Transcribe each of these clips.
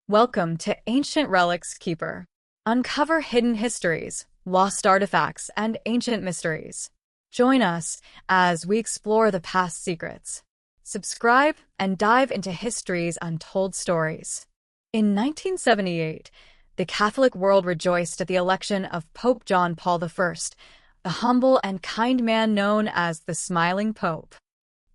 Welcome to Ancient Relics Keeper. Uncover hidden histories, lost artifacts, and ancient mysteries. Join us as we explore the past secrets. Subscribe and dive into history's untold stories. In 1978, the Catholic world rejoiced at the election of Pope John Paul I, a humble and kind man known as the Smiling Pope.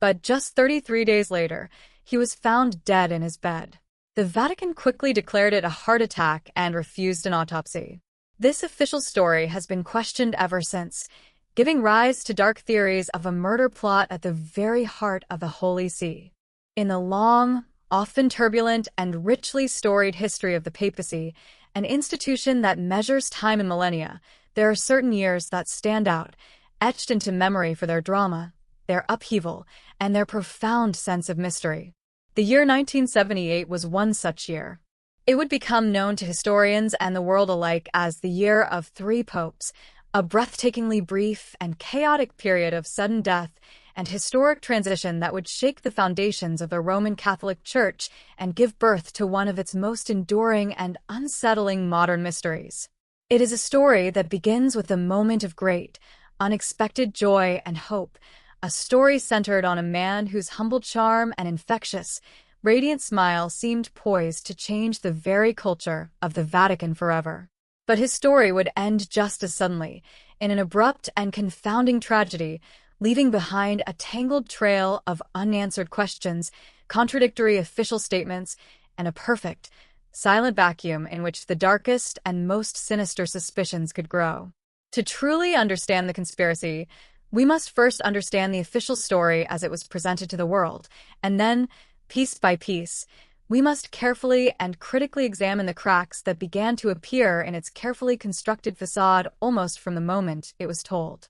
But just 33 days later, he was found dead in his bed. The Vatican quickly declared it a heart attack and refused an autopsy. This official story has been questioned ever since, giving rise to dark theories of a murder plot at the very heart of the Holy See. In the long, often turbulent, and richly storied history of the papacy, an institution that measures time in millennia, there are certain years that stand out, etched into memory for their drama, their upheaval, and their profound sense of mystery. The year 1978 was one such year. It would become known to historians and the world alike as the Year of Three Popes, a breathtakingly brief and chaotic period of sudden death and historic transition that would shake the foundations of the Roman Catholic Church and give birth to one of its most enduring and unsettling modern mysteries. It is a story that begins with a moment of great, unexpected joy and hope, a story centered on a man whose humble charm and infectious, radiant smile seemed poised to change the very culture of the Vatican forever. But his story would end just as suddenly, in an abrupt and confounding tragedy, leaving behind a tangled trail of unanswered questions, contradictory official statements, and a perfect, silent vacuum in which the darkest and most sinister suspicions could grow. To truly understand the conspiracy, we must first understand the official story as it was presented to the world, and then, piece by piece, we must carefully and critically examine the cracks that began to appear in its carefully constructed facade almost from the moment it was told.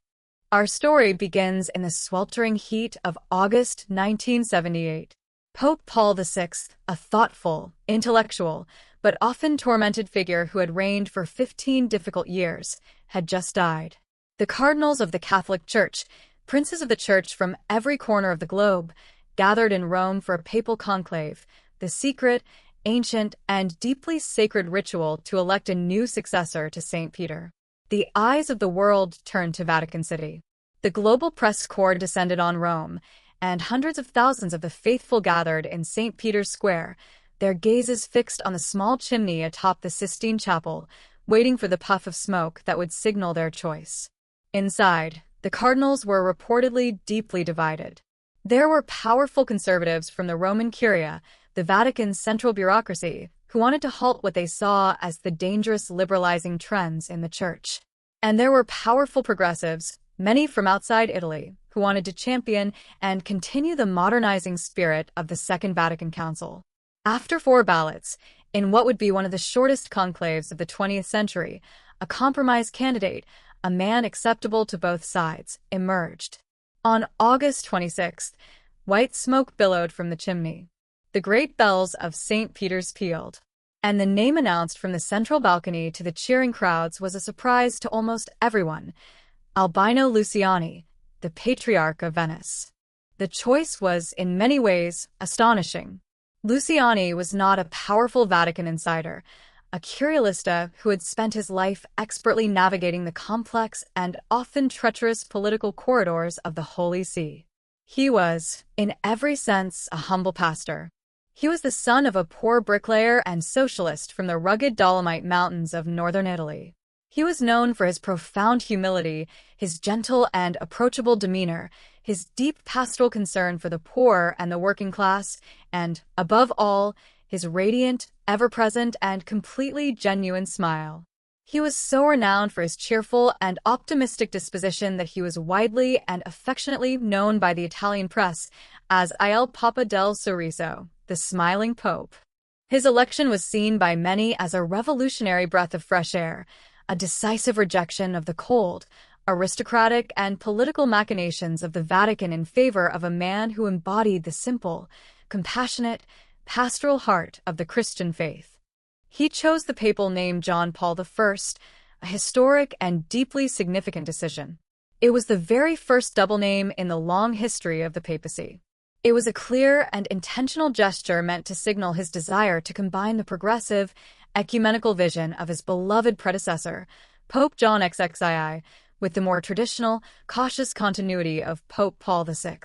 Our story begins in the sweltering heat of August 1978. Pope Paul VI, a thoughtful, intellectual, but often tormented figure who had reigned for 15 difficult years, had just died. The cardinals of the Catholic Church, princes of the Church from every corner of the globe, gathered in Rome for a papal conclave, the secret, ancient, and deeply sacred ritual to elect a new successor to St. Peter. The eyes of the world turned to Vatican City. The global press corps descended on Rome, and hundreds of thousands of the faithful gathered in St. Peter's Square, their gazes fixed on the small chimney atop the Sistine Chapel, waiting for the puff of smoke that would signal their choice. Inside, the cardinals were reportedly deeply divided. There were powerful conservatives from the Roman Curia, the Vatican's central bureaucracy, who wanted to halt what they saw as the dangerous liberalizing trends in the Church. And there were powerful progressives, many from outside Italy, who wanted to champion and continue the modernizing spirit of the Second Vatican Council. After 4 ballots, in what would be one of the shortest conclaves of the 20th century, a compromise candidate, a man acceptable to both sides, emerged. On August 26th, white smoke billowed from the chimney. The great bells of St. Peter's pealed, and the name announced from the central balcony to the cheering crowds was a surprise to almost everyone: Albino Luciani, the Patriarch of Venice. The choice was, in many ways, astonishing. Luciani was not a powerful Vatican insider, a curialista who had spent his life expertly navigating the complex and often treacherous political corridors of the Holy See. He was, in every sense, a humble pastor. He was the son of a poor bricklayer and socialist from the rugged Dolomite Mountains of northern Italy. He was known for his profound humility, his gentle and approachable demeanor, his deep pastoral concern for the poor and the working class, and, above all, his radiant, ever-present, and completely genuine smile. He was so renowned for his cheerful and optimistic disposition that he was widely and affectionately known by the Italian press as Il Papa del Sorriso, the Smiling Pope. His election was seen by many as a revolutionary breath of fresh air, a decisive rejection of the cold, aristocratic, and political machinations of the Vatican in favor of a man who embodied the simple, compassionate, pastoral heart of the Christian faith. He chose the papal name John Paul I, a historic and deeply significant decision. It was the very first double name in the long history of the papacy. It was a clear and intentional gesture meant to signal his desire to combine the progressive, ecumenical vision of his beloved predecessor, Pope John XXII, with the more traditional, cautious continuity of Pope Paul VI.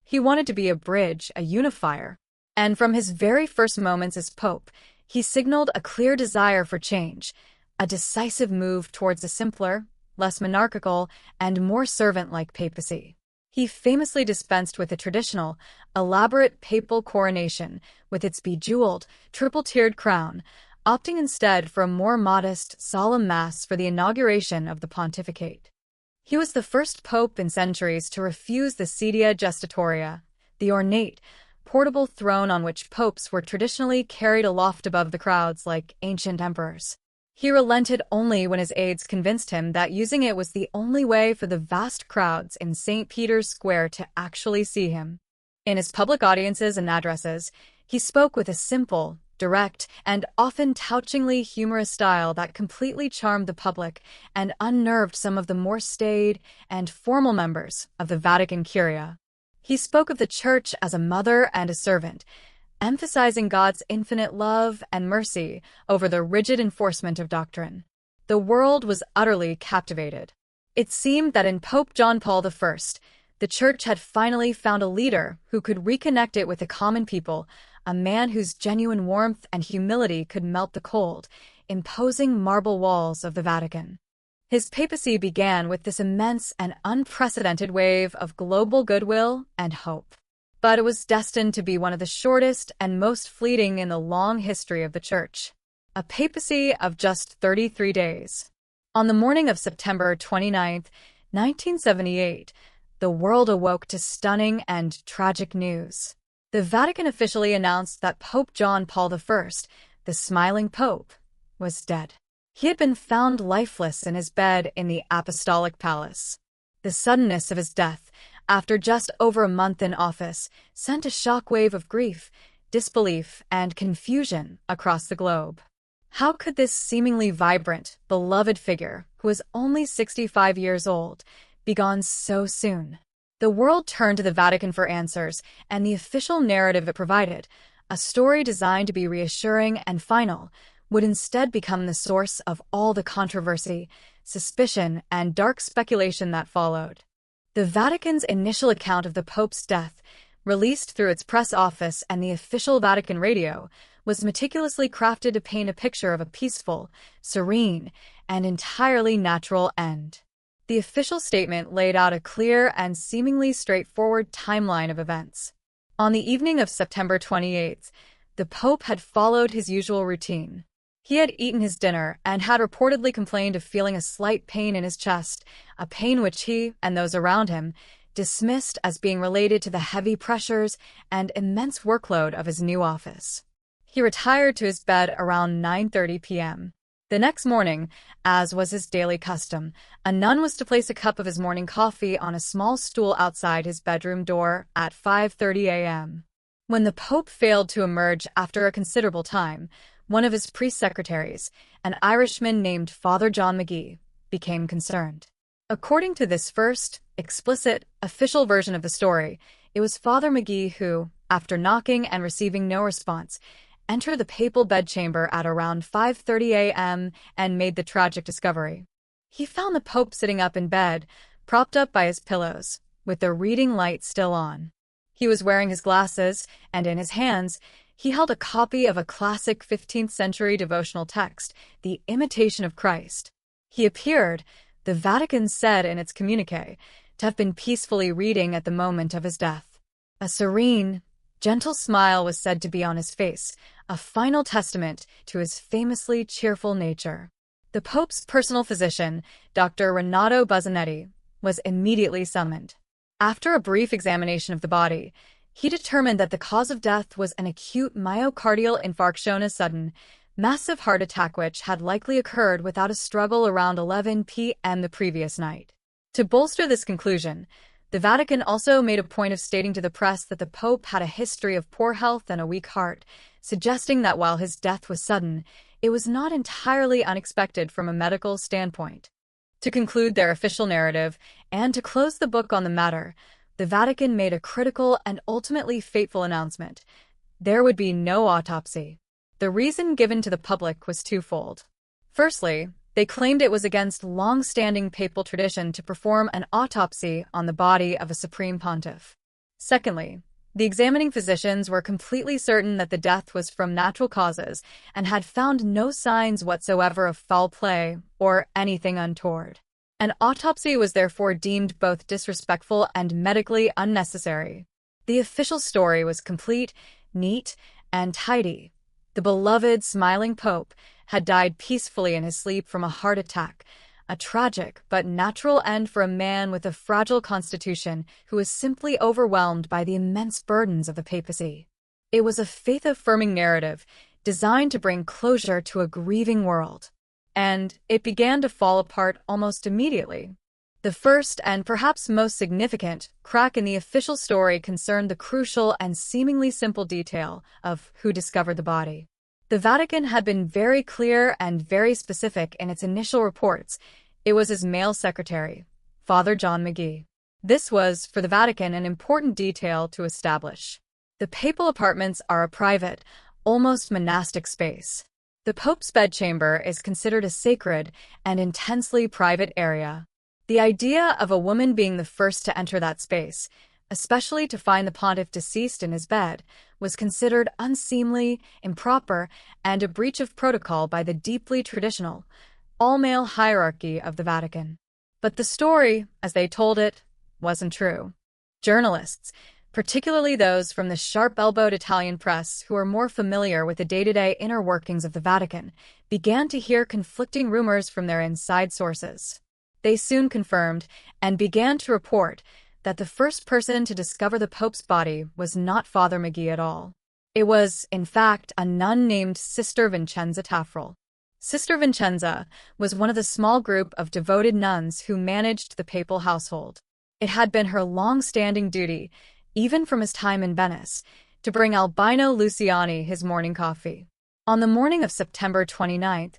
He wanted to be a bridge, a unifier. And from his very first moments as Pope, he signaled a clear desire for change, a decisive move towards a simpler, less monarchical, and more servant-like papacy. He famously dispensed with the traditional, elaborate papal coronation with its bejeweled, triple-tiered crown, opting instead for a more modest, solemn mass for the inauguration of the pontificate. He was the first pope in centuries to refuse the sedia gestatoria, the ornate, portable throne on which popes were traditionally carried aloft above the crowds like ancient emperors. He relented only when his aides convinced him that using it was the only way for the vast crowds in St. Peter's Square to actually see him. In his public audiences and addresses, he spoke with a simple, direct, and often touchingly humorous style that completely charmed the public and unnerved some of the more staid and formal members of the Vatican Curia. He spoke of the Church as a mother and a servant, emphasizing God's infinite love and mercy over the rigid enforcement of doctrine. The world was utterly captivated. It seemed that in Pope John Paul I, the Church had finally found a leader who could reconnect it with the common people, a man whose genuine warmth and humility could melt the cold, imposing marble walls of the Vatican. His papacy began with this immense and unprecedented wave of global goodwill and hope. But it was destined to be one of the shortest and most fleeting in the long history of the Church. A papacy of just 33 days. On the morning of September 29, 1978, the world awoke to stunning and tragic news. The Vatican officially announced that Pope John Paul I, the smiling Pope, was dead. He had been found lifeless in his bed in the Apostolic Palace. The suddenness of his death, after just over a month in office, sent a shockwave of grief, disbelief, and confusion across the globe. How could this seemingly vibrant, beloved figure, who was only 65 years old, be gone so soon? The world turned to the Vatican for answers, and the official narrative it provided, a story designed to be reassuring and final, would instead become the source of all the controversy, suspicion, and dark speculation that followed. The Vatican's initial account of the Pope's death, released through its press office and the official Vatican radio, was meticulously crafted to paint a picture of a peaceful, serene, and entirely natural end. The official statement laid out a clear and seemingly straightforward timeline of events. On the evening of September 28th, the Pope had followed his usual routine. He had eaten his dinner and had reportedly complained of feeling a slight pain in his chest, a pain which he and those around him dismissed as being related to the heavy pressures and immense workload of his new office. He retired to his bed around 9:30 p.m. The next morning, as was his daily custom, a nun was to place a cup of his morning coffee on a small stool outside his bedroom door at 5:30 a.m. When the Pope failed to emerge after a considerable time, one of his priest secretaries, an Irishman named Father John McGee, became concerned. According to this first, explicit, official version of the story, it was Father McGee who, after knocking and receiving no response, entered the papal bedchamber at around 5:30 a.m. and made the tragic discovery. He found the Pope sitting up in bed, propped up by his pillows, with the reading light still on. He was wearing his glasses, and in his hands, he held a copy of a classic 15th-century devotional text, The Imitation of Christ. He appeared, the Vatican said in its communiqué, to have been peacefully reading at the moment of his death. A serene, gentle smile was said to be on his face, a final testament to his famously cheerful nature. The Pope's personal physician, Dr. Renato Buzzanetti, was immediately summoned. After a brief examination of the body, he determined that the cause of death was an acute myocardial infarction, a sudden, massive heart attack which had likely occurred without a struggle around 11 p.m. the previous night. To bolster this conclusion, the Vatican also made a point of stating to the press that the Pope had a history of poor health and a weak heart, suggesting that while his death was sudden, it was not entirely unexpected from a medical standpoint. To conclude their official narrative, and to close the book on the matter, the Vatican made a critical and ultimately fateful announcement. There would be no autopsy. The reason given to the public was twofold. Firstly, they claimed it was against long-standing papal tradition to perform an autopsy on the body of a supreme pontiff. Secondly, the examining physicians were completely certain that the death was from natural causes and had found no signs whatsoever of foul play or anything untoward. An autopsy was therefore deemed both disrespectful and medically unnecessary. The official story was complete, neat, and tidy. The beloved, smiling Pope had died peacefully in his sleep from a heart attack, a tragic but natural end for a man with a fragile constitution who was simply overwhelmed by the immense burdens of the papacy. It was a faith-affirming narrative designed to bring closure to a grieving world. And it began to fall apart almost immediately. The first and perhaps most significant crack in the official story concerned the crucial and seemingly simple detail of who discovered the body. The Vatican had been very clear and very specific in its initial reports. It was his male secretary, Father John McGee. This was, for the Vatican, an important detail to establish. The papal apartments are a private, almost monastic space. The Pope's bedchamber is considered a sacred and intensely private area. The idea of a woman being the first to enter that space, especially to find the pontiff deceased in his bed, was considered unseemly, improper, and a breach of protocol by the deeply traditional, all-male hierarchy of the Vatican. But the story, as they told it, wasn't true. Journalists, particularly those from the sharp-elbowed Italian press who are more familiar with the day-to-day inner workings of the Vatican, began to hear conflicting rumors from their inside sources. They soon confirmed and began to report that the first person to discover the Pope's body was not Father McGee at all. It was, in fact, a nun named Sister Vincenza Taffarel. Sister Vincenza was one of the small group of devoted nuns who managed the papal household. It had been her long-standing duty, even from his time in Venice, to bring Albino Luciani his morning coffee. On the morning of September 29th,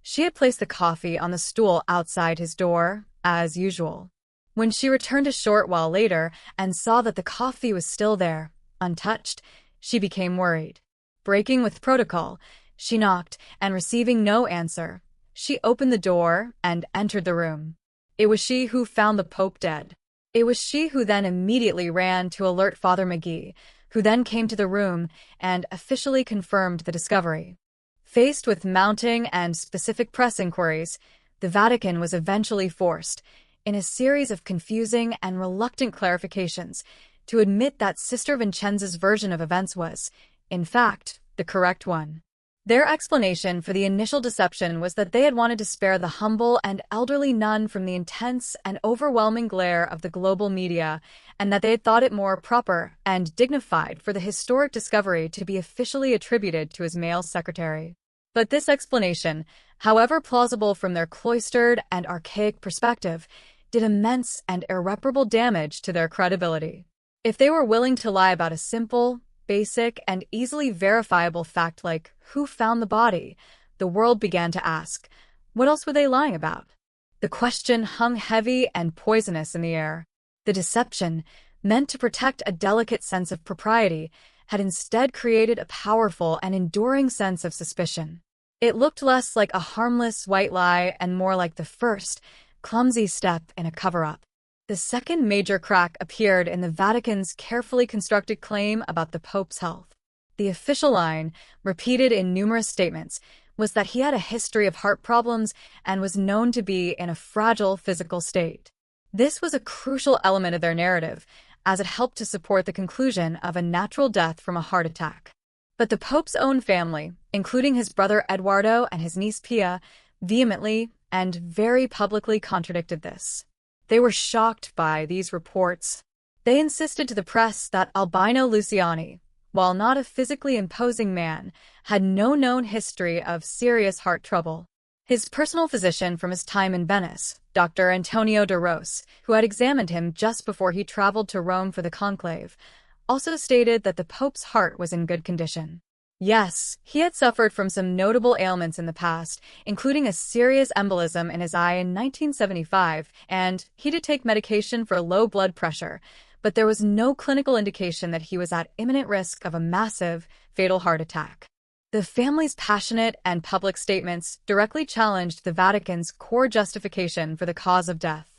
she had placed the coffee on the stool outside his door, as usual. When she returned a short while later and saw that the coffee was still there, untouched, she became worried. Breaking with protocol, she knocked, and receiving no answer, she opened the door and entered the room. It was she who found the Pope dead. It was she who then immediately ran to alert Father McGee, who then came to the room and officially confirmed the discovery. Faced with mounting and specific press inquiries, the Vatican was eventually forced, in a series of confusing and reluctant clarifications, to admit that Sister Vincenza's version of events was, in fact, the correct one. Their explanation for the initial deception was that they had wanted to spare the humble and elderly nun from the intense and overwhelming glare of the global media, and that they had thought it more proper and dignified for the historic discovery to be officially attributed to his male secretary. But this explanation, however plausible from their cloistered and archaic perspective, did immense and irreparable damage to their credibility. If they were willing to lie about a simple, basic, and easily verifiable fact like who found the body, the world began to ask, what else were they lying about? The question hung heavy and poisonous in the air. The deception, meant to protect a delicate sense of propriety, had instead created a powerful and enduring sense of suspicion. It looked less like a harmless white lie and more like the first, clumsy step in a cover-up. The second major crack appeared in the Vatican's carefully constructed claim about the Pope's health. The official line, repeated in numerous statements, was that he had a history of heart problems and was known to be in a fragile physical state. This was a crucial element of their narrative, as it helped to support the conclusion of a natural death from a heart attack. But the Pope's own family, including his brother Eduardo and his niece Pia, vehemently and very publicly contradicted this. They were shocked by these reports. They insisted to the press that Albino Luciani, while not a physically imposing man, had no known history of serious heart trouble. His personal physician from his time in Venice, Dr. Antonio de Ros, who had examined him just before he traveled to Rome for the conclave, also stated that the Pope's heart was in good condition. Yes, he had suffered from some notable ailments in the past, including a serious embolism in his eye in 1975, and he did take medication for low blood pressure, but there was no clinical indication that he was at imminent risk of a massive, fatal heart attack. The family's passionate and public statements directly challenged the Vatican's core justification for the cause of death.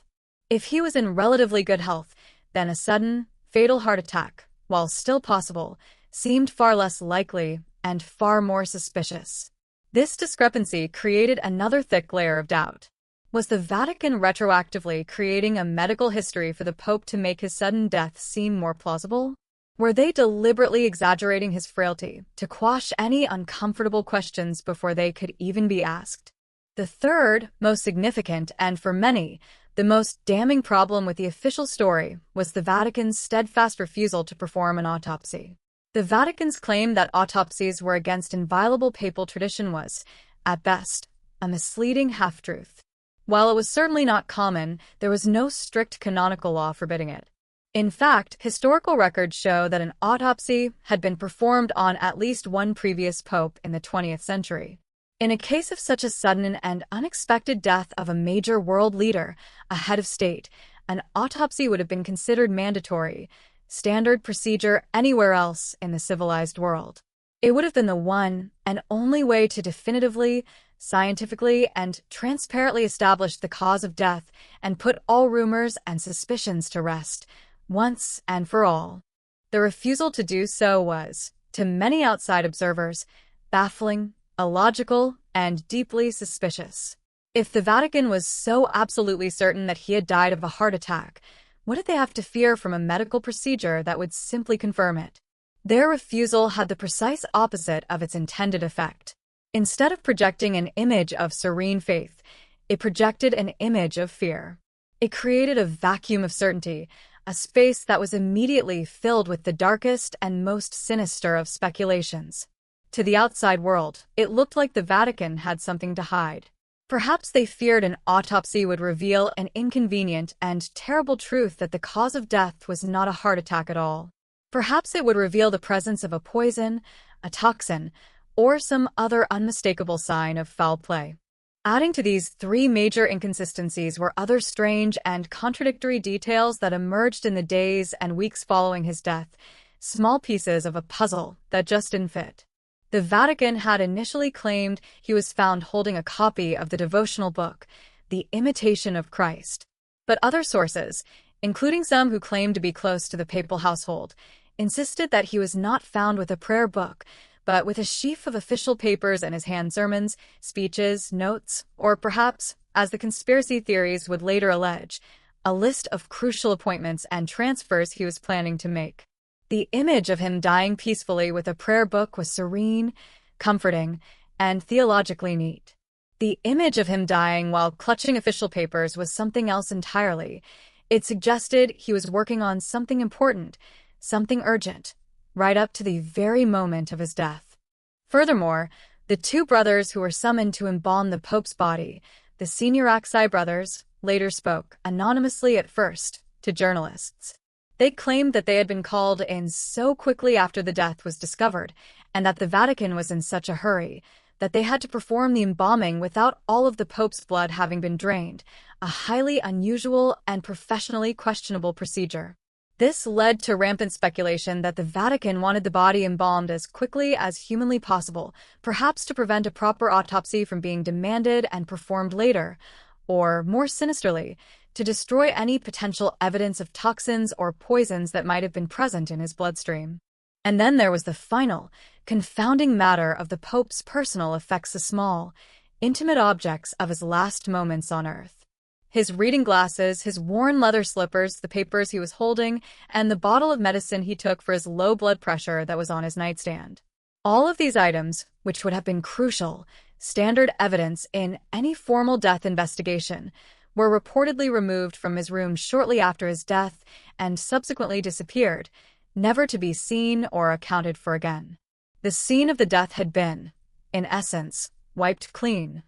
If he was in relatively good health, then a sudden, fatal heart attack, while still possible, seemed far less likely and far more suspicious. This discrepancy created another thick layer of doubt. Was the Vatican retroactively creating a medical history for the Pope to make his sudden death seem more plausible? Were they deliberately exaggerating his frailty to quash any uncomfortable questions before they could even be asked? The third, most significant, and for many, the most damning problem with the official story was the Vatican's steadfast refusal to perform an autopsy. The Vatican's claim that autopsies were against inviolable papal tradition was, at best, a misleading half-truth. While it was certainly not common, there was no strict canonical law forbidding it. In fact, historical records show that an autopsy had been performed on at least one previous pope in the 20th century. In a case of such a sudden and unexpected death of a major world leader, a head of state, an autopsy would have been considered mandatory, standard procedure anywhere else in the civilized world. It would have been the one and only way to definitively, scientifically, and transparently establish the cause of death and put all rumors and suspicions to rest, once and for all. The refusal to do so was, to many outside observers, baffling, illogical, and deeply suspicious. If the Vatican was so absolutely certain that he had died of a heart attack, what did they have to fear from a medical procedure that would simply confirm it? Their refusal had the precise opposite of its intended effect. Instead of projecting an image of serene faith, it projected an image of fear. It created a vacuum of certainty, a space that was immediately filled with the darkest and most sinister of speculations. To the outside world, it looked like the Vatican had something to hide. Perhaps they feared an autopsy would reveal an inconvenient and terrible truth that the cause of death was not a heart attack at all. Perhaps it would reveal the presence of a poison, a toxin, or some other unmistakable sign of foul play. Adding to these three major inconsistencies were other strange and contradictory details that emerged in the days and weeks following his death, small pieces of a puzzle that just didn't fit. The Vatican had initially claimed he was found holding a copy of the devotional book, The Imitation of Christ. But other sources, including some who claimed to be close to the papal household, insisted that he was not found with a prayer book, but with a sheaf of official papers in his hand, sermons, speeches, notes, or perhaps, as the conspiracy theories would later allege, a list of crucial appointments and transfers he was planning to make. The image of him dying peacefully with a prayer book was serene, comforting, and theologically neat. The image of him dying while clutching official papers was something else entirely. It suggested he was working on something important, something urgent, right up to the very moment of his death. Furthermore, the two brothers who were summoned to embalm the Pope's body, the Signoraxi brothers, later spoke, anonymously at first, to journalists. They claimed that they had been called in so quickly after the death was discovered, and that the Vatican was in such a hurry, that they had to perform the embalming without all of the Pope's blood having been drained, a highly unusual and professionally questionable procedure. This led to rampant speculation that the Vatican wanted the body embalmed as quickly as humanly possible, perhaps to prevent a proper autopsy from being demanded and performed later, or, more sinisterly, to destroy any potential evidence of toxins or poisons that might have been present in his bloodstream. And then there was the final, confounding matter of the Pope's personal effects, the small, intimate objects of his last moments on earth. His reading glasses, his worn leather slippers, the papers he was holding, and the bottle of medicine he took for his low blood pressure that was on his nightstand. All of these items, which would have been crucial, standard evidence in any formal death investigation, were reportedly removed from his room shortly after his death and subsequently disappeared, never to be seen or accounted for again. The scene of the death had been, in essence, wiped clean.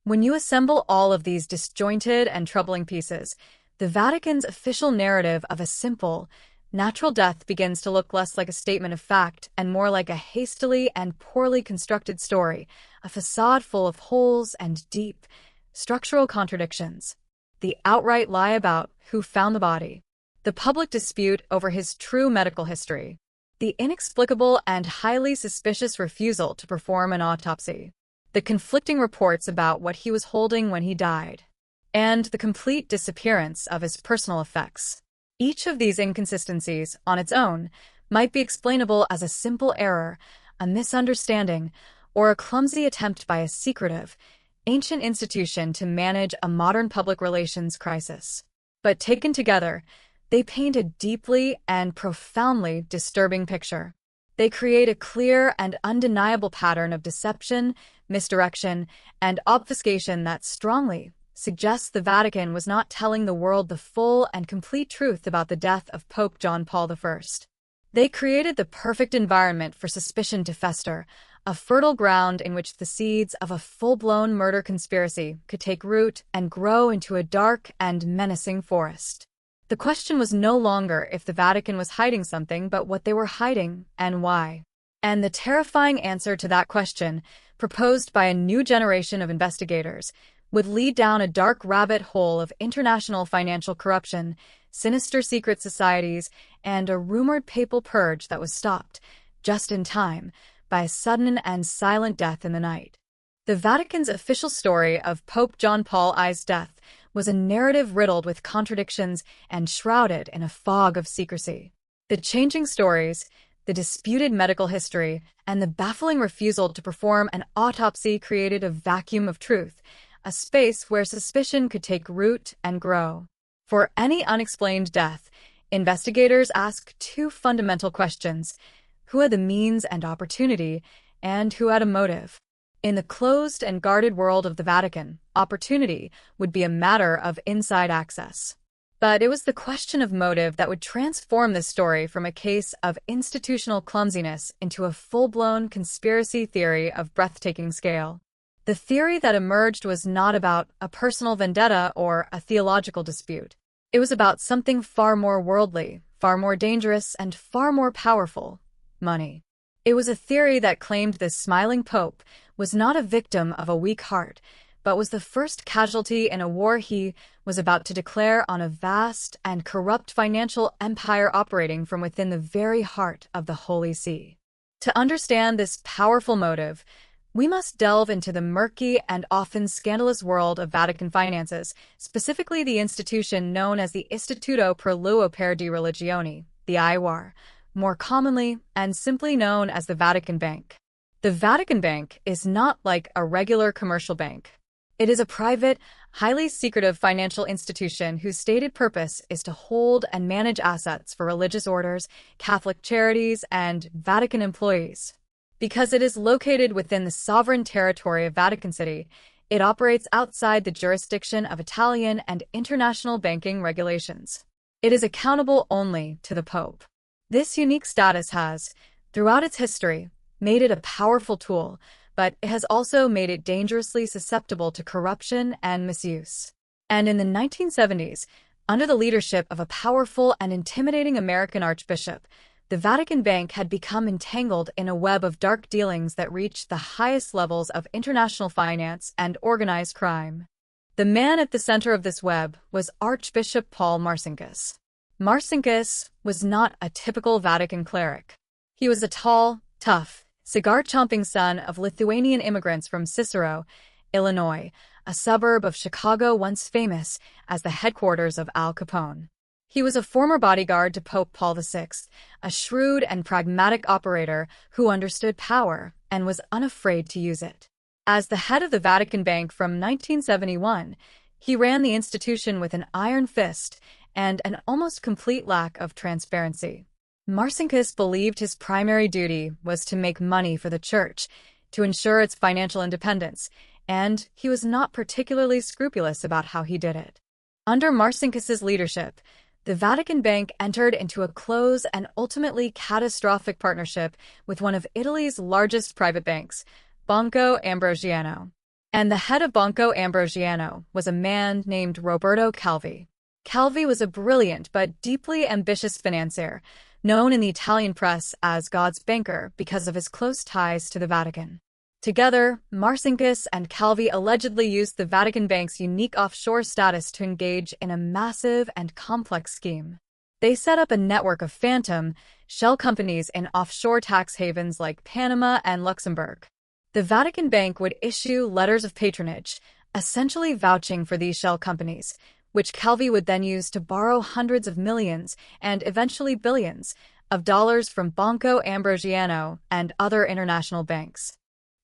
When you assemble all of these disjointed and troubling pieces, the Vatican's official narrative of a simple, natural death begins to look less like a statement of fact and more like a hastily and poorly constructed story, a facade full of holes and deep, structural contradictions. The outright lie about who found the body. the public dispute over his true medical history, the inexplicable and highly suspicious refusal to perform an autopsy, the conflicting reports about what he was holding when he died, and the complete disappearance of his personal effects. Each of these inconsistencies, on its own, might be explainable as a simple error, a misunderstanding, or a clumsy attempt by a secretive, ancient institution to manage a modern public relations crisis. But taken together, they paint a deeply and profoundly disturbing picture. They create a clear and undeniable pattern of deception, misdirection, and obfuscation that strongly suggests the Vatican was not telling the world the full and complete truth about the death of Pope John Paul I. They created the perfect environment for suspicion to fester, a fertile ground in which the seeds of a full-blown murder conspiracy could take root and grow into a dark and menacing forest. The question was no longer if the Vatican was hiding something, but what they were hiding and why. And the terrifying answer to that question, proposed by a new generation of investigators, would lead down a dark rabbit hole of international financial corruption, sinister secret societies, and a rumored papal purge that was stopped, just in time, by a sudden and silent death in the night. The Vatican's official story of Pope John Paul I's death was a narrative riddled with contradictions and shrouded in a fog of secrecy. The changing stories, the disputed medical history, and the baffling refusal to perform an autopsy created a vacuum of truth, a space where suspicion could take root and grow. For any unexplained death, investigators ask two fundamental questions: who had the means and opportunity, and who had a motive? In the closed and guarded world of the Vatican, opportunity would be a matter of inside access. But it was the question of motive that would transform this story from a case of institutional clumsiness into a full-blown conspiracy theory of breathtaking scale. The theory that emerged was not about a personal vendetta or a theological dispute. It was about something far more worldly, far more dangerous, and far more powerful: money. It was a theory that claimed this smiling pope was not a victim of a weak heart, but was the first casualty in a war he was about to declare on a vast and corrupt financial empire operating from within the very heart of the Holy See. To understand this powerful motive, we must delve into the murky and often scandalous world of Vatican finances, specifically the institution known as the Istituto per l'Opera di Religione, the IWAR, more commonly and simply known as the Vatican Bank. The Vatican Bank is not like a regular commercial bank. It is a private, highly secretive financial institution whose stated purpose is to hold and manage assets for religious orders, Catholic charities, and Vatican employees. Because it is located within the sovereign territory of Vatican City, it operates outside the jurisdiction of Italian and international banking regulations. It is accountable only to the Pope. This unique status has, throughout its history, made it a powerful tool, but it has also made it dangerously susceptible to corruption and misuse. And in the 1970s, under the leadership of a powerful and intimidating American archbishop, the Vatican Bank had become entangled in a web of dark dealings that reached the highest levels of international finance and organized crime. The man at the center of this web was Archbishop Paul Marcinkus. Marcinkus was not a typical Vatican cleric. He was a tall, tough, cigar-chomping son of Lithuanian immigrants from Cicero, Illinois, a suburb of Chicago once famous as the headquarters of Al Capone. He was a former bodyguard to Pope Paul VI, a shrewd and pragmatic operator who understood power and was unafraid to use it. As the head of the Vatican Bank from 1971, he ran the institution with an iron fist and an almost complete lack of transparency. Marcinkus believed his primary duty was to make money for the Church, to ensure its financial independence, and he was not particularly scrupulous about how he did it. Under Marcinkus's leadership, the Vatican Bank entered into a close and ultimately catastrophic partnership with one of Italy's largest private banks, Banco Ambrosiano. And the head of Banco Ambrosiano was a man named Roberto Calvi. Calvi was a brilliant but deeply ambitious financier, known in the Italian press as God's banker because of his close ties to the Vatican. Together, Marcinkus and Calvi allegedly used the Vatican Bank's unique offshore status to engage in a massive and complex scheme. They set up a network of phantom shell companies in offshore tax havens like Panama and Luxembourg. The Vatican Bank would issue letters of patronage, essentially vouching for these shell companies, which Calvi would then use to borrow hundreds of millions and eventually billions of dollars from Banco Ambrosiano and other international banks.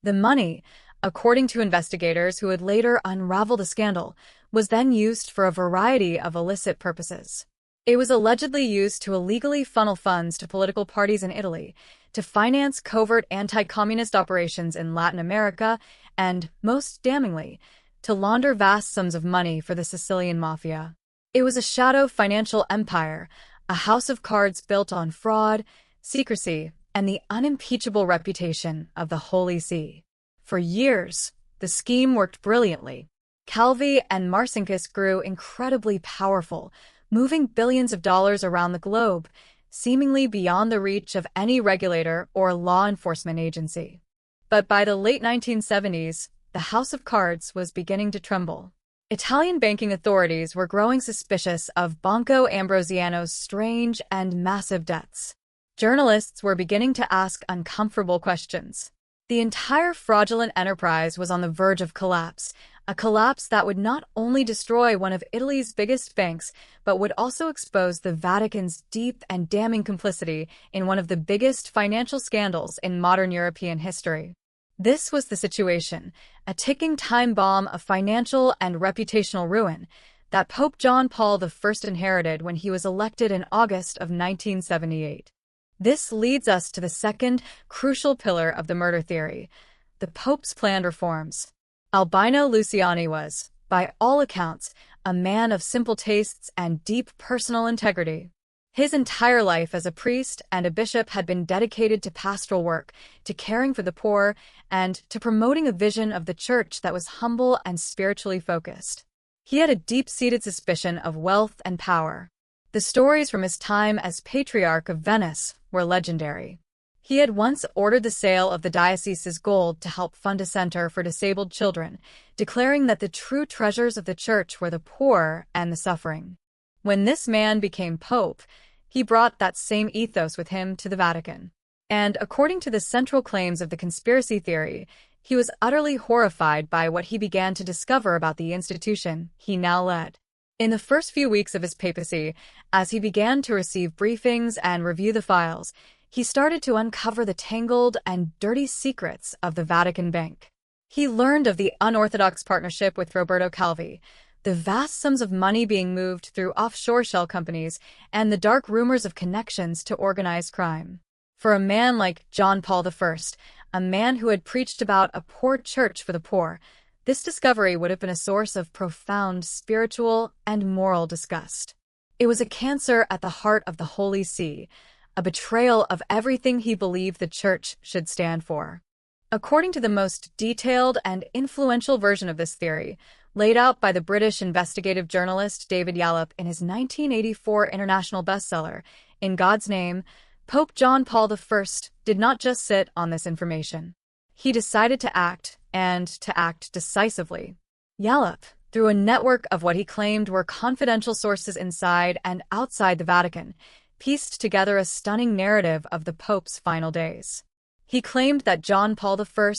The money, according to investigators who would later unravel the scandal, was then used for a variety of illicit purposes. It was allegedly used to illegally funnel funds to political parties in Italy, to finance covert anti-communist operations in Latin America, and, most damningly, to launder vast sums of money for the Sicilian mafia. It was a shadow financial empire, a house of cards built on fraud, secrecy, and the unimpeachable reputation of the Holy See. For years, the scheme worked brilliantly. Calvi and Marcinkus grew incredibly powerful, moving billions of dollars around the globe, seemingly beyond the reach of any regulator or law enforcement agency. But by the late 1970s, the house of cards was beginning to tremble. Italian banking authorities were growing suspicious of Banco Ambrosiano's strange and massive debts. Journalists were beginning to ask uncomfortable questions. The entire fraudulent enterprise was on the verge of collapse, a collapse that would not only destroy one of Italy's biggest banks, but would also expose the Vatican's deep and damning complicity in one of the biggest financial scandals in modern European history. This was the situation, a ticking time bomb of financial and reputational ruin that Pope John Paul I inherited when he was elected in August of 1978. This leads us to the second crucial pillar of the murder theory, the Pope's planned reforms. Albino Luciani was, by all accounts, a man of simple tastes and deep personal integrity. His entire life as a priest and a bishop had been dedicated to pastoral work, to caring for the poor, and to promoting a vision of the Church that was humble and spiritually focused. He had a deep-seated suspicion of wealth and power. The stories from his time as Patriarch of Venice were legendary. He had once ordered the sale of the diocese's gold to help fund a center for disabled children, declaring that the true treasures of the Church were the poor and the suffering. When this man became pope, he brought that same ethos with him to the Vatican. And according to the central claims of the conspiracy theory, he was utterly horrified by what he began to discover about the institution he now led. In the first few weeks of his papacy, as he began to receive briefings and review the files, he started to uncover the tangled and dirty secrets of the Vatican Bank. He learned of the unorthodox partnership with Roberto Calvi, the vast sums of money being moved through offshore shell companies, and the dark rumors of connections to organized crime. For a man like John Paul I, a man who had preached about a poor church for the poor, this discovery would have been a source of profound spiritual and moral disgust. It was a cancer at the heart of the Holy See, a betrayal of everything he believed the Church should stand for. According to the most detailed and influential version of this theory, laid out by the British investigative journalist David Yallop in his 1984 international bestseller, In God's Name, Pope John Paul I did not just sit on this information. He decided to act, and to act decisively. Yallop, through a network of what he claimed were confidential sources inside and outside the Vatican, pieced together a stunning narrative of the Pope's final days. He claimed that John Paul I,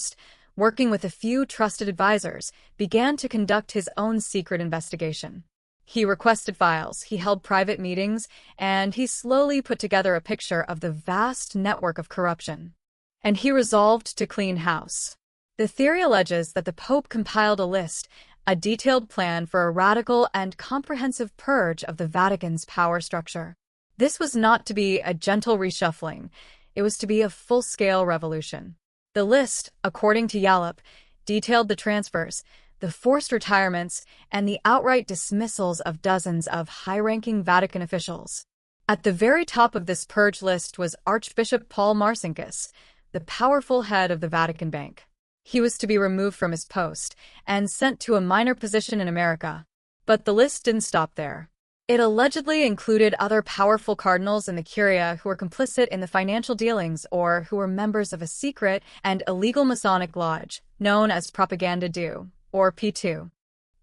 working with a few trusted advisors, began to conduct his own secret investigation. He requested files, he held private meetings, and he slowly put together a picture of the vast network of corruption. And he resolved to clean house. The theory alleges that the Pope compiled a list, a detailed plan for a radical and comprehensive purge of the Vatican's power structure. This was not to be a gentle reshuffling, it was to be a full-scale revolution. The list, according to Yallop, detailed the transfers, the forced retirements, and the outright dismissals of dozens of high-ranking Vatican officials. At the very top of this purge list was Archbishop Paul Marcinkus, the powerful head of the Vatican Bank. He was to be removed from his post and sent to a minor position in America. But the list didn't stop there. It allegedly included other powerful cardinals in the Curia who were complicit in the financial dealings or who were members of a secret and illegal Masonic lodge, known as Propaganda Due, or P2.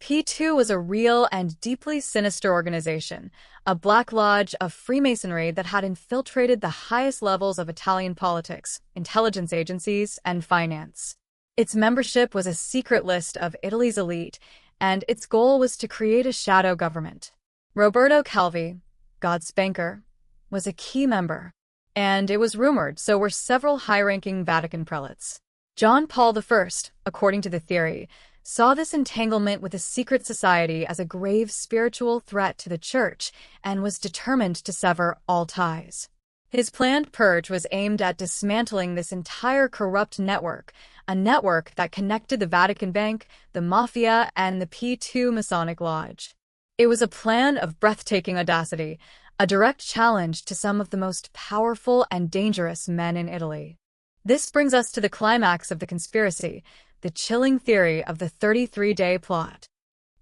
P2 was a real and deeply sinister organization, a black lodge of Freemasonry that had infiltrated the highest levels of Italian politics, intelligence agencies, and finance. Its membership was a secret list of Italy's elite, and its goal was to create a shadow government. Roberto Calvi, God's banker, was a key member, and it was rumored so were several high-ranking Vatican prelates. John Paul I, according to the theory, saw this entanglement with a secret society as a grave spiritual threat to the Church and was determined to sever all ties. His planned purge was aimed at dismantling this entire corrupt network, a network that connected the Vatican Bank, the Mafia, and the P2 Masonic Lodge. It was a plan of breathtaking audacity, a direct challenge to some of the most powerful and dangerous men in Italy. This brings us to the climax of the conspiracy, the chilling theory of the 33-day plot.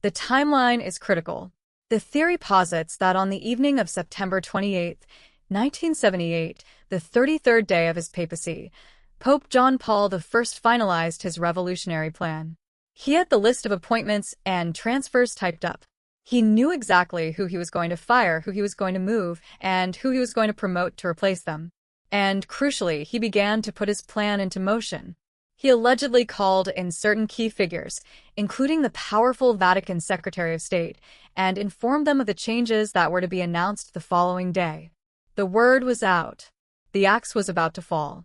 The timeline is critical. The theory posits that on the evening of September 28, 1978, the 33rd day of his papacy, Pope John Paul I finalized his revolutionary plan. He had the list of appointments and transfers typed up. He knew exactly who he was going to fire, who he was going to move, and who he was going to promote to replace them. And crucially, he began to put his plan into motion. He allegedly called in certain key figures, including the powerful Vatican Secretary of State, and informed them of the changes that were to be announced the following day. The word was out. The axe was about to fall.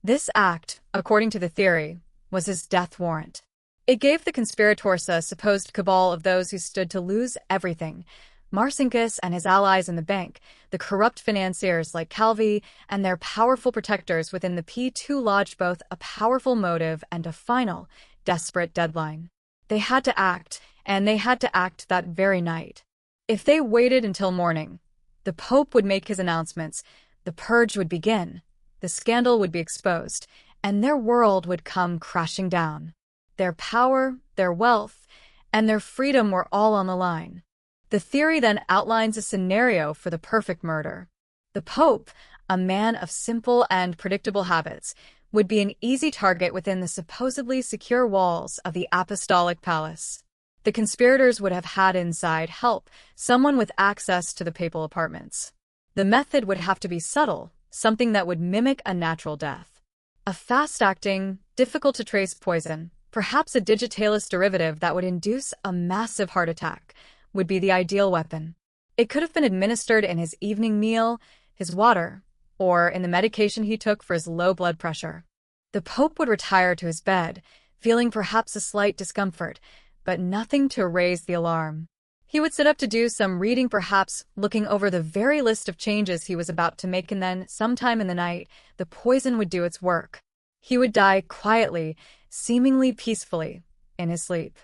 This act, according to the theory, was his death warrant. It gave the conspirators a supposed cabal of those who stood to lose everything: Marcinkus and his allies in the bank, the corrupt financiers like Calvi, and their powerful protectors within the P2 lodged both a powerful motive and a final, desperate deadline. They had to act, and they had to act that very night. If they waited until morning, the Pope would make his announcements, the purge would begin, the scandal would be exposed, and their world would come crashing down. Their power, their wealth, and their freedom were all on the line. The theory then outlines a scenario for the perfect murder. The Pope, a man of simple and predictable habits, would be an easy target within the supposedly secure walls of the Apostolic Palace. The conspirators would have had inside help, someone with access to the papal apartments. The method would have to be subtle, something that would mimic a natural death. A fast-acting, difficult-to-trace poison, perhaps a digitalis derivative that would induce a massive heart attack, would be the ideal weapon. It could have been administered in his evening meal, his water, or in the medication he took for his low blood pressure. The Pope would retire to his bed, feeling perhaps a slight discomfort, but nothing to raise the alarm. He would sit up to do some reading, perhaps looking over the very list of changes he was about to make, and then, sometime in the night, the poison would do its work. He would die quietly, seemingly peacefully, in his sleep.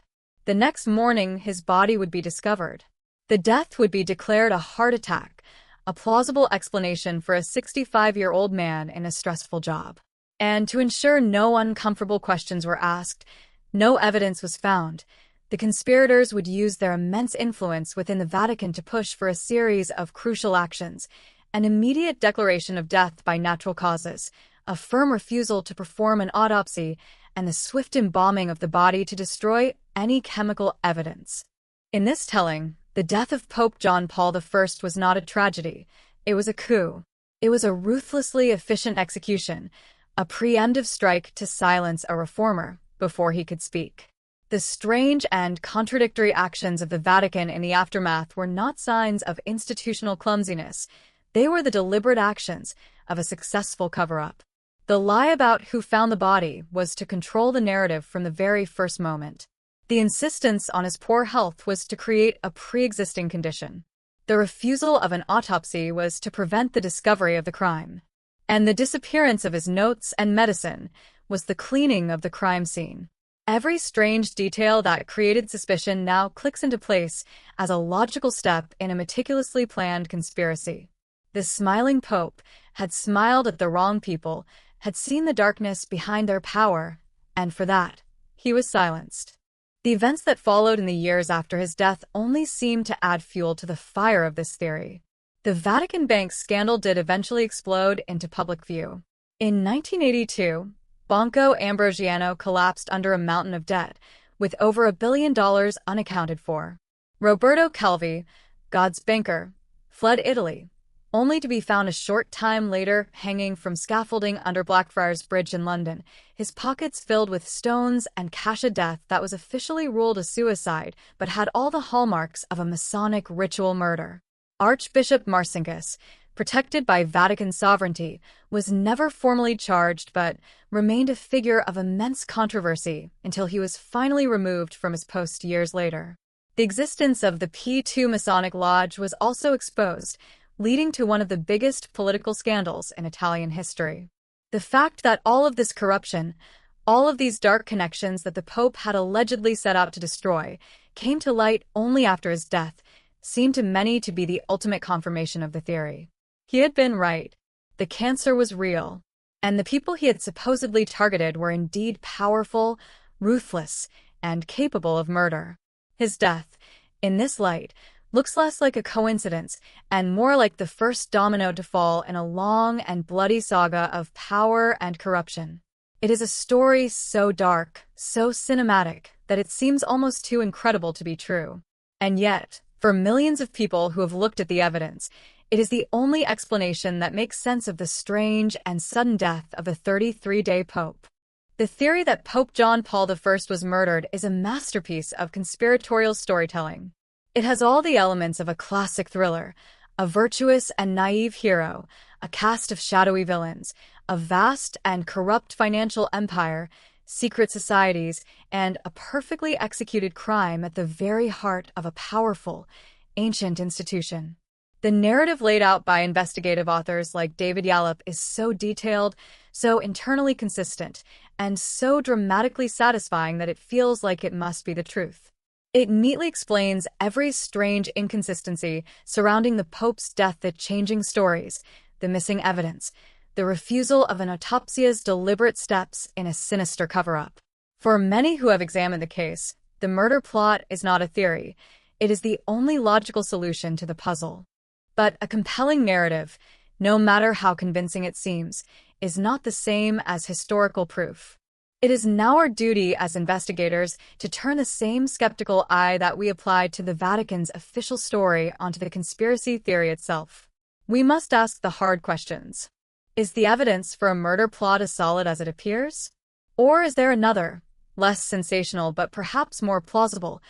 The next morning, his body would be discovered. The death would be declared a heart attack, a plausible explanation for a 65-year-old man in a stressful job. And to ensure no uncomfortable questions were asked, no evidence was found, the conspirators would use their immense influence within the Vatican to push for a series of crucial actions: an immediate declaration of death by natural causes, a firm refusal to perform an autopsy, and the swift embalming of the body to destroy any chemical evidence. In this telling, the death of Pope John Paul I was not a tragedy. It was a coup. It was a ruthlessly efficient execution, a preemptive strike to silence a reformer before he could speak. The strange and contradictory actions of the Vatican in the aftermath were not signs of institutional clumsiness. They were the deliberate actions of a successful cover-up. The lie about who found the body was to control the narrative from the very first moment. The insistence on his poor health was to create a pre-existing condition. The refusal of an autopsy was to prevent the discovery of the crime. And the disappearance of his notes and medicine was the cleaning of the crime scene. Every strange detail that created suspicion now clicks into place as a logical step in a meticulously planned conspiracy. The smiling Pope had smiled at the wrong people, had seen the darkness behind their power, and for that, he was silenced. The events that followed in the years after his death only seemed to add fuel to the fire of this theory. The Vatican Bank scandal did eventually explode into public view. In 1982, Banco Ambrosiano collapsed under a mountain of debt, with over $1 billion unaccounted for. Roberto Calvi, God's banker, fled Italy, only to be found a short time later hanging from scaffolding under Blackfriars Bridge in London, his pockets filled with stones and cash, a death that was officially ruled a suicide but had all the hallmarks of a Masonic ritual murder. Archbishop Marcinkus, protected by Vatican sovereignty, was never formally charged but remained a figure of immense controversy until he was finally removed from his post years later. The existence of the P2 Masonic Lodge was also exposed, leading to one of the biggest political scandals in Italian history. The fact that all of this corruption, all of these dark connections that the Pope had allegedly set out to destroy, came to light only after his death, seemed to many to be the ultimate confirmation of the theory. He had been right. The cancer was real, and the people he had supposedly targeted were indeed powerful, ruthless, and capable of murder. His death, in this light, looks less like a coincidence and more like the first domino to fall in a long and bloody saga of power and corruption. It is a story so dark, so cinematic, that it seems almost too incredible to be true. And yet, for millions of people who have looked at the evidence, it is the only explanation that makes sense of the strange and sudden death of a 33-day pope. The theory that Pope John Paul I was murdered is a masterpiece of conspiratorial storytelling. It has all the elements of a classic thriller, a virtuous and naive hero, a cast of shadowy villains, a vast and corrupt financial empire, secret societies, and a perfectly executed crime at the very heart of a powerful, ancient institution. The narrative laid out by investigative authors like David Yallop is so detailed, so internally consistent, and so dramatically satisfying that it feels like it must be the truth. It neatly explains every strange inconsistency surrounding the Pope's death, the changing stories, the missing evidence, the refusal of an autopsy's deliberate steps in a sinister cover-up. For many who have examined the case, the murder plot is not a theory. It is the only logical solution to the puzzle. But a compelling narrative, no matter how convincing it seems, is not the same as historical proof. It is now our duty as investigators to turn the same skeptical eye that we applied to the Vatican's official story onto the conspiracy theory itself. We must ask the hard questions. Is the evidence for a murder plot as solid as it appears? Or is there another, less sensational but perhaps more plausible,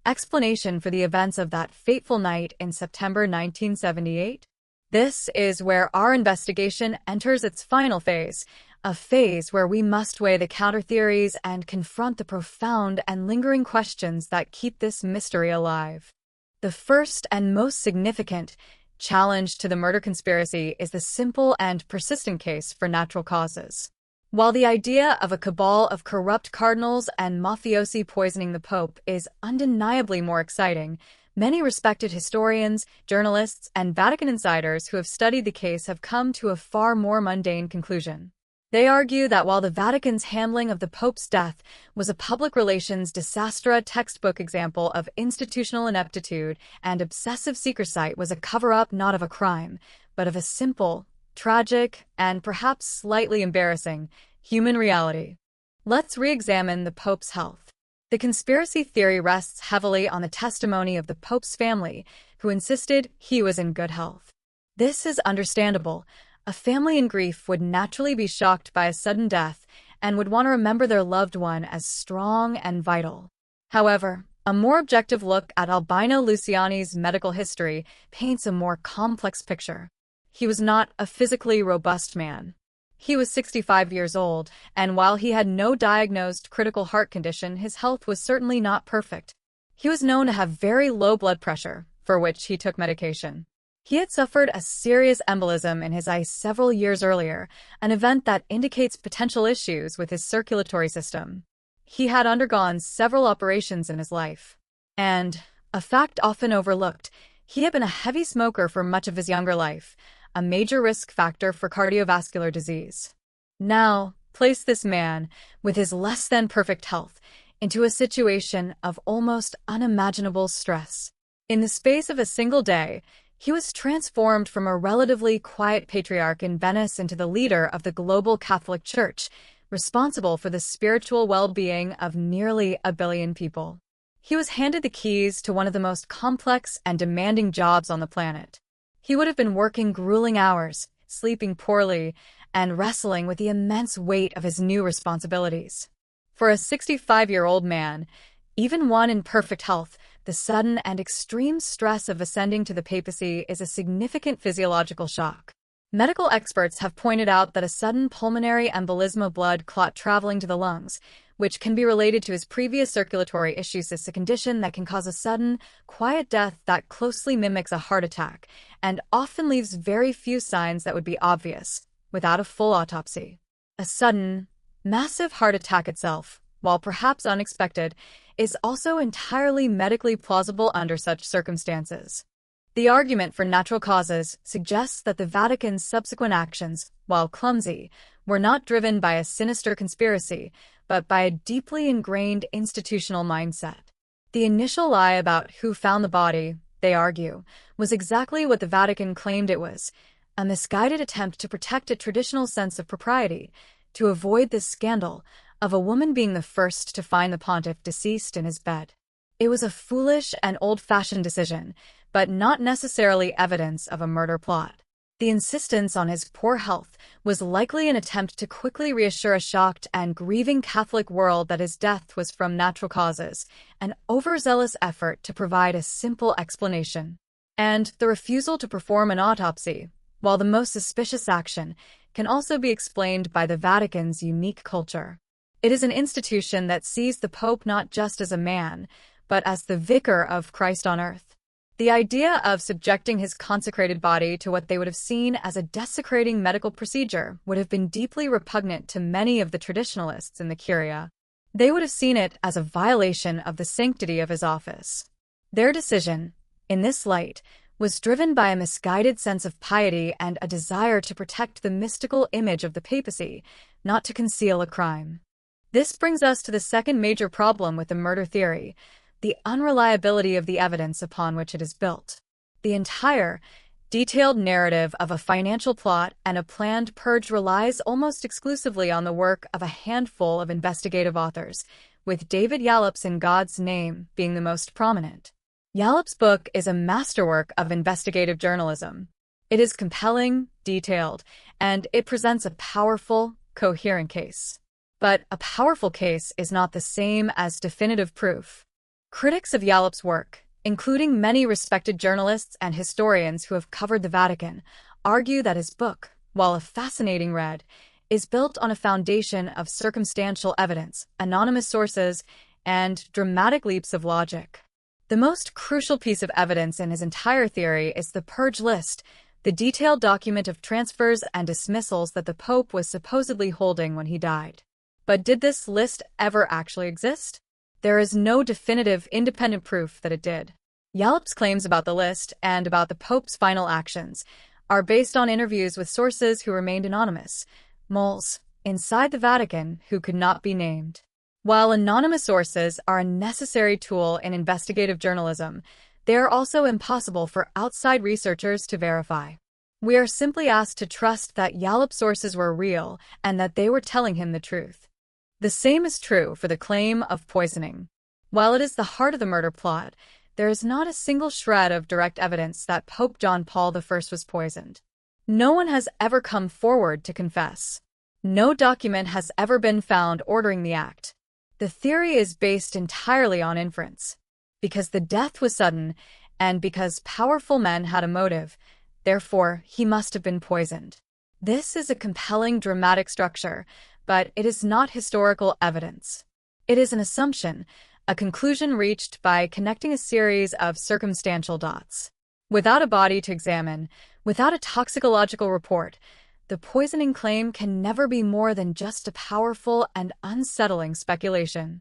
explanation for the events of that fateful night in September 1978? This is where our investigation enters its final phase, a phase where we must weigh the counter-theories and confront the profound and lingering questions that keep this mystery alive. The first and most significant challenge to the murder conspiracy is the simple and persistent case for natural causes. While the idea of a cabal of corrupt cardinals and mafiosi poisoning the Pope is undeniably more exciting, many respected historians, journalists, and Vatican insiders who have studied the case have come to a far more mundane conclusion. They argue that while the Vatican's handling of the Pope's death was a public relations disaster, textbook example of institutional ineptitude and obsessive secrecy, was a cover-up not of a crime, but of a simple, tragic, and perhaps slightly embarrassing human reality. Let's re-examine the Pope's health. The conspiracy theory rests heavily on the testimony of the Pope's family, who insisted he was in good health. This is understandable. A family in grief would naturally be shocked by a sudden death and would want to remember their loved one as strong and vital. However, a more objective look at Albino Luciani's medical history paints a more complex picture. He was not a physically robust man. He was 65 years old, and while he had no diagnosed critical heart condition, his health was certainly not perfect. He was known to have very low blood pressure, for which he took medication. He had suffered a serious embolism in his eye several years earlier, an event that indicates potential issues with his circulatory system. He had undergone several operations in his life. And, a fact often overlooked, he had been a heavy smoker for much of his younger life, a major risk factor for cardiovascular disease. Now, place this man, with his less-than-perfect health, into a situation of almost unimaginable stress. In the space of a single day, he was transformed from a relatively quiet patriarch in Venice into the leader of the global Catholic Church, responsible for the spiritual well-being of nearly 1 billion people. He was handed the keys to one of the most complex and demanding jobs on the planet. He would have been working grueling hours, sleeping poorly, and wrestling with the immense weight of his new responsibilities. For a 65-year-old man, even one in perfect health, the sudden and extreme stress of ascending to the papacy is a significant physiological shock. Medical experts have pointed out that a sudden pulmonary embolism of blood clot traveling to the lungs, which can be related to his previous circulatory issues, is a condition that can cause a sudden, quiet death that closely mimics a heart attack and often leaves very few signs that would be obvious without a full autopsy. A sudden, massive heart attack itself, while perhaps unexpected, is also entirely medically plausible under such circumstances. The argument for natural causes suggests that the Vatican's subsequent actions, while clumsy, were not driven by a sinister conspiracy, but by a deeply ingrained institutional mindset. The initial lie about who found the body, they argue, was exactly what the Vatican claimed it was, a misguided attempt to protect a traditional sense of propriety, to avoid the scandal of a woman being the first to find the pontiff deceased in his bed. It was a foolish and old-fashioned decision, but not necessarily evidence of a murder plot. The insistence on his poor health was likely an attempt to quickly reassure a shocked and grieving Catholic world that his death was from natural causes, an overzealous effort to provide a simple explanation. And the refusal to perform an autopsy, while the most suspicious action, can also be explained by the Vatican's unique culture. It is an institution that sees the Pope not just as a man, but as the vicar of Christ on earth. The idea of subjecting his consecrated body to what they would have seen as a desecrating medical procedure would have been deeply repugnant to many of the traditionalists in the Curia. They would have seen it as a violation of the sanctity of his office. Their decision, in this light, was driven by a misguided sense of piety and a desire to protect the mystical image of the papacy, not to conceal a crime. This brings us to the second major problem with the murder theory: the unreliability of the evidence upon which it is built. The entire, detailed narrative of a financial plot and a planned purge relies almost exclusively on the work of a handful of investigative authors, with David Yallop's In God's Name being the most prominent. Yallop's book is a masterwork of investigative journalism. It is compelling, detailed, and it presents a powerful, coherent case. But a powerful case is not the same as definitive proof. Critics of Yallop's work, including many respected journalists and historians who have covered the Vatican, argue that his book, while a fascinating read, is built on a foundation of circumstantial evidence, anonymous sources, and dramatic leaps of logic. The most crucial piece of evidence in his entire theory is the purge list, the detailed document of transfers and dismissals that the Pope was supposedly holding when he died. But did this list ever actually exist? There is no definitive, independent proof that it did. Yallop's claims about the list and about the Pope's final actions are based on interviews with sources who remained anonymous, moles, inside the Vatican who could not be named. While anonymous sources are a necessary tool in investigative journalism, they are also impossible for outside researchers to verify. We are simply asked to trust that Yallop's sources were real and that they were telling him the truth. The same is true for the claim of poisoning. While it is the heart of the murder plot, there is not a single shred of direct evidence that Pope John Paul I was poisoned. No one has ever come forward to confess. No document has ever been found ordering the act. The theory is based entirely on inference. Because the death was sudden, and because powerful men had a motive, therefore he must have been poisoned. This is a compelling dramatic structure, but it is not historical evidence. It is an assumption, a conclusion reached by connecting a series of circumstantial dots. Without a body to examine, without a toxicological report, the poisoning claim can never be more than just a powerful and unsettling speculation.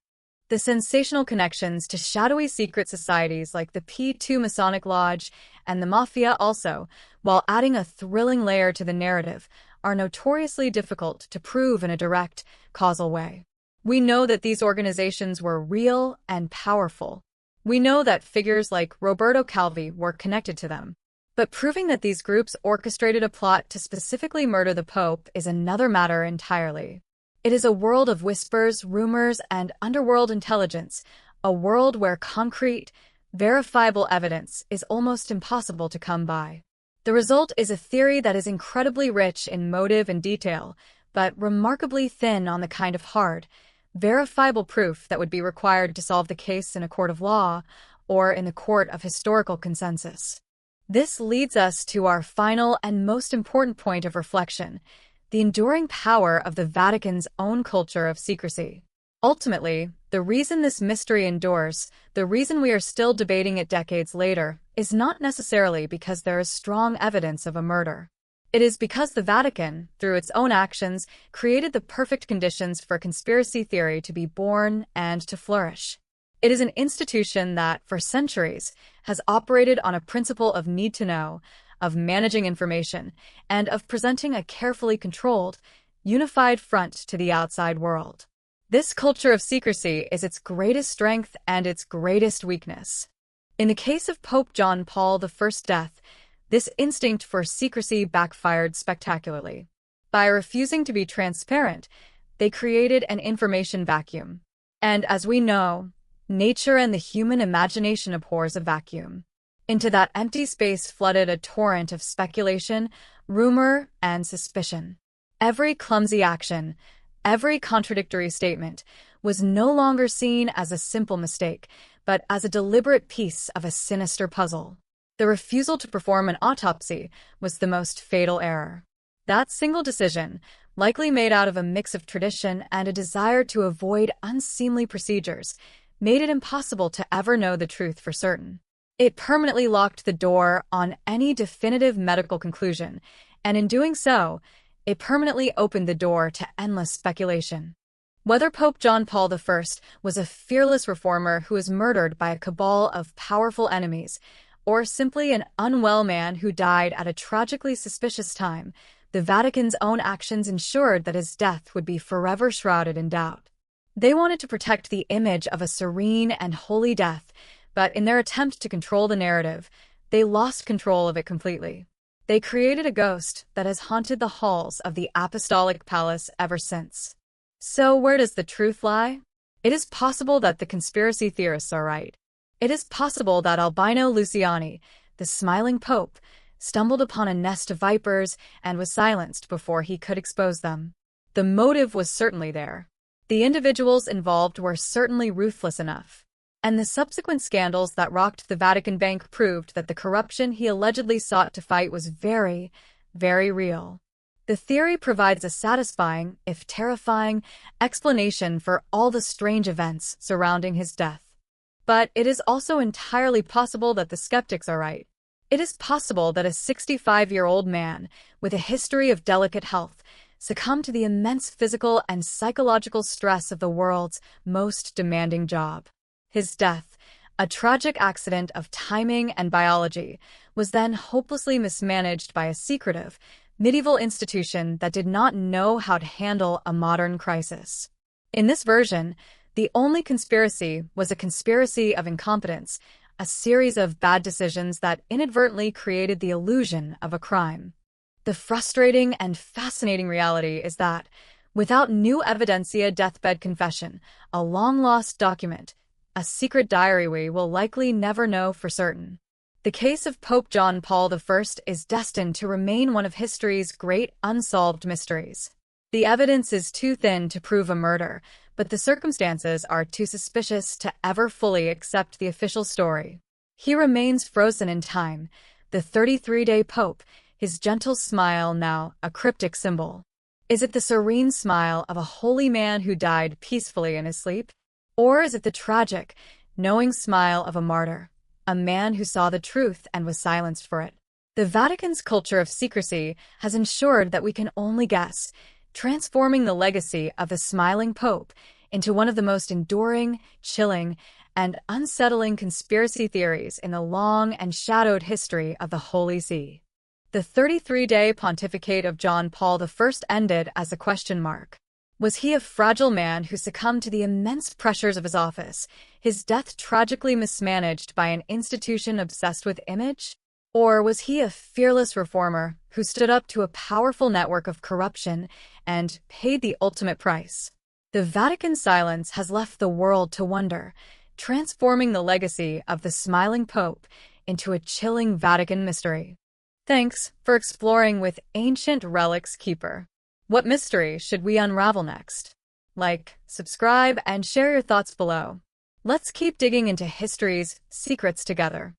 The sensational connections to shadowy secret societies like the P2 Masonic Lodge and the Mafia also, while adding a thrilling layer to the narrative, are notoriously difficult to prove in a direct, causal way. We know that these organizations were real and powerful. We know that figures like Roberto Calvi were connected to them. But proving that these groups orchestrated a plot to specifically murder the Pope is another matter entirely. It is a world of whispers, rumors, and underworld intelligence, a world where concrete, verifiable evidence is almost impossible to come by. The result is a theory that is incredibly rich in motive and detail, but remarkably thin on the kind of hard, verifiable proof that would be required to solve the case in a court of law or in the court of historical consensus. This leads us to our final and most important point of reflection: the enduring power of the Vatican's own culture of secrecy. Ultimately, the reason this mystery endures, the reason we are still debating it decades later, is not necessarily because there is strong evidence of a murder. It is because the Vatican, through its own actions, created the perfect conditions for conspiracy theory to be born and to flourish. It is an institution that, for centuries, has operated on a principle of need to know, of managing information, and of presenting a carefully controlled, unified front to the outside world. This culture of secrecy is its greatest strength and its greatest weakness. In the case of Pope John Paul I's death, this instinct for secrecy backfired spectacularly. By refusing to be transparent, they created an information vacuum. And as we know, nature and the human imagination abhors a vacuum. Into that empty space flooded a torrent of speculation, rumor, and suspicion. Every clumsy action, every contradictory statement, was no longer seen as a simple mistake, but as a deliberate piece of a sinister puzzle. The refusal to perform an autopsy was the most fatal error. That single decision, likely made out of a mix of tradition and a desire to avoid unseemly procedures, made it impossible to ever know the truth for certain. It permanently locked the door on any definitive medical conclusion, and in doing so, it permanently opened the door to endless speculation. Whether Pope John Paul I was a fearless reformer who was murdered by a cabal of powerful enemies, or simply an unwell man who died at a tragically suspicious time, the Vatican's own actions ensured that his death would be forever shrouded in doubt. They wanted to protect the image of a serene and holy death, but in their attempt to control the narrative, they lost control of it completely. They created a ghost that has haunted the halls of the Apostolic Palace ever since. So where does the truth lie? It is possible that the conspiracy theorists are right. It is possible that Albino Luciani, the smiling pope, stumbled upon a nest of vipers and was silenced before he could expose them. The motive was certainly there. The individuals involved were certainly ruthless enough. And the subsequent scandals that rocked the Vatican Bank proved that the corruption he allegedly sought to fight was very, very real. The theory provides a satisfying, if terrifying, explanation for all the strange events surrounding his death. But it is also entirely possible that the skeptics are right. It is possible that a 65-year-old man with a history of delicate health succumbed to the immense physical and psychological stress of the world's most demanding job. His death, a tragic accident of timing and biology, was then hopelessly mismanaged by a secretive, medieval institution that did not know how to handle a modern crisis. In this version, the only conspiracy was a conspiracy of incompetence, a series of bad decisions that inadvertently created the illusion of a crime. The frustrating and fascinating reality is that, without new evidencia deathbed confession, a long-lost document, a secret diary we will likely never know for certain. The case of Pope John Paul I is destined to remain one of history's great unsolved mysteries. The evidence is too thin to prove a murder, but the circumstances are too suspicious to ever fully accept the official story. He remains frozen in time, the 33-day Pope, his gentle smile now a cryptic symbol. Is it the serene smile of a holy man who died peacefully in his sleep? Or is it the tragic, knowing smile of a martyr, a man who saw the truth and was silenced for it? The Vatican's culture of secrecy has ensured that we can only guess, transforming the legacy of the smiling Pope into one of the most enduring, chilling, and unsettling conspiracy theories in the long and shadowed history of the Holy See. The 33-day pontificate of John Paul I ended as a question mark. Was he a fragile man who succumbed to the immense pressures of his office, his death tragically mismanaged by an institution obsessed with image? Or was he a fearless reformer who stood up to a powerful network of corruption and paid the ultimate price? The Vatican's silence has left the world to wonder, transforming the legacy of the smiling Pope into a chilling Vatican mystery. Thanks for exploring with Ancient Relics Keeper. What mystery should we unravel next? Like, subscribe, and share your thoughts below. Let's keep digging into history's secrets together.